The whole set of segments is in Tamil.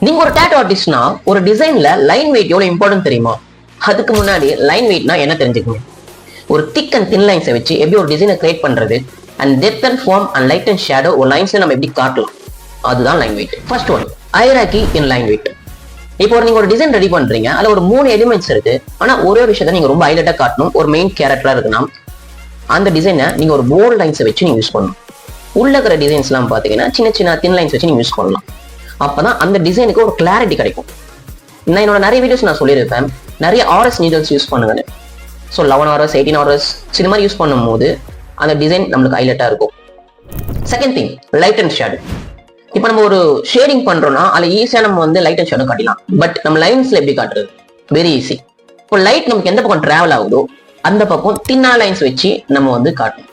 நீங்க ஒரு டேட்டோ ஆர்டிஸ்ட்னா ஒரு டிசைன்ல லைன் வெயிட் எவ்வளவு இம்பார்ட்டன்ட் தெரியுமா? அதுக்கு முன்னாடி லைன் வெயிட்னா என்ன தெரிஞ்சுக்கணும். ஒரு திக் அண்ட் தின் லைன்ஸை வச்சு எப்படி ஒரு டிசைனை கிரியேட் பண்றது and depth and form and light and shadow ஒரு லைன்ஸ்ல நம்ம எப்படி காட்டலாம், அதுதான் line weight. First one, hierarchy in line weight. இப்போ நீங்க ஒரு டிசைன் ரெடி பண்றீங்க, அதுல ஒரு 3 எலிமெண்ட்ஸ் இருக்கு. ஆனா ஒரே விஷயத்த நீங்க ரொம்ப ஹைலைட்டா காட்டணும், ஒரு மெயின் கேரக்டரா இருக்குன்னா அந்த டிசைனை நீங்க ஒரு போல்ட் லைன்ஸை வச்சு நீங்க யூஸ் பண்ணணும். உள்ள இருக்கிற டிசைன்ஸ் எல்லாம் பாத்தீங்கன்னா சின்ன சின்ன தின் லைன்ஸ் வச்சு நீங்க யூஸ் பண்ணலாம். அப்பதான் அந்த டிசைனுக்கு ஒரு கிளாரிட்டி கிடைக்கும். நான் என்னோட நிறைய வீடியோஸ் நான் சொல்லியிருப்பேன், நிறைய ஆர்எஸ் நீடல்ஸ் யூஸ் பண்ணுங்க. ஸோ 11 hours 18 hours இந்த மாதிரி யூஸ் பண்ணும்போது அந்த டிசைன் நம்மளுக்கு ஹைலைட்டா இருக்கும். Second thing, light and shadow. இப்போ நம்ம ஒரு ஷேடிங் பண்றோம்னா அதுல ஈஸியா நம்ம லைட் அண்ட் ஷேடோ காட்டலாம். பட் நம்ம லைன்ஸ்ல எப்படி காட்டுறது? Very easy. இப்போ லைட் நமக்கு எந்த பக்கம் டிராவல் ஆகுதோ அந்த பக்கம் தின்னா லைன்ஸ் வச்சு நம்ம காட்டணும்.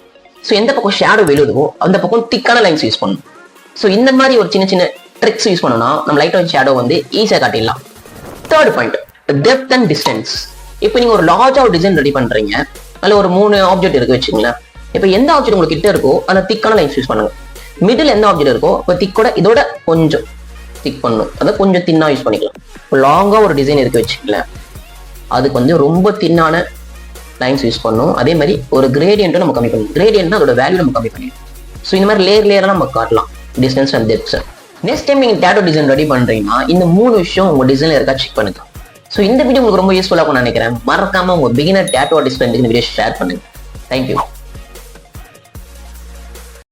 ஸோ எந்த பக்கம் ஷேடோ விழுதோ அந்த பக்கம் திக்கான லைன்ஸ் யூஸ் பண்ணணும். ஸோ இந்த மாதிரி ஒரு சின்ன சின்ன ட்ரிக்ஸ் யூஸ் பண்ணோம்னா நம்ம லைட் அண்ட் ஷேடோ ஈஸியா காட்டிடலாம். Third point, depth and distance. இப்போ நீங்க ஒரு லார்ஜா ஒரு டிசைன் ரெடி பண்றீங்க, அதுல ஒரு 3 ஆப்ஜெக்ட் இருக்கு வச்சுங்களேன். இப்போ எந்த ஆப்ஜெக்ட் உங்களுக்கு கிட்ட இருக்கோ அந்த திக்கான லைன்ஸ் யூஸ் பண்ணுங்க. மிடில் எந்த ஆப்ஜெக்ட் இருக்கோ இப்போ திக்கோட இதோட கொஞ்சம் திக் பண்ணணும், அதை கொஞ்சம் தின்னா யூஸ் பண்ணிக்கலாம். இப்போ லாங்கா ஒரு டிசைன் இருக்கு வச்சுக்கல, அதுக்கு ரொம்ப தின்னான லைன்ஸ் யூஸ் பண்ணணும். அதே மாதிரி ஒரு கிரேடியன்ட்டும் நம்ம கம்மி பண்ணணும். கிரேடியன்ட்னா அதோட வேல்யூ நம்ம கம்மி பண்ணிடணும். ஸோ இந்த மாதிரி லேயரா நம்ம காட்டலாம் distance and depth. Next time நீங்க டேட்டோ டிசைன் ரெடி பண்றீங்கன்னா இந்த 3 விஷயம் உங்க டிசைன்ல இருக்கா செக் பண்ணுங்க. ஸோ இந்த வீடியோ உங்களுக்கு ரொம்ப யூஸ்ஃபுல்லா இருக்கும்னு நினைக்கிறேன். மறக்காம உங்க பிகினர் டேட்டோ ஆர்டிஸ்ட் இந்த வீடியோ ஷேர் பண்ணுங்க. தேங்க்யூ.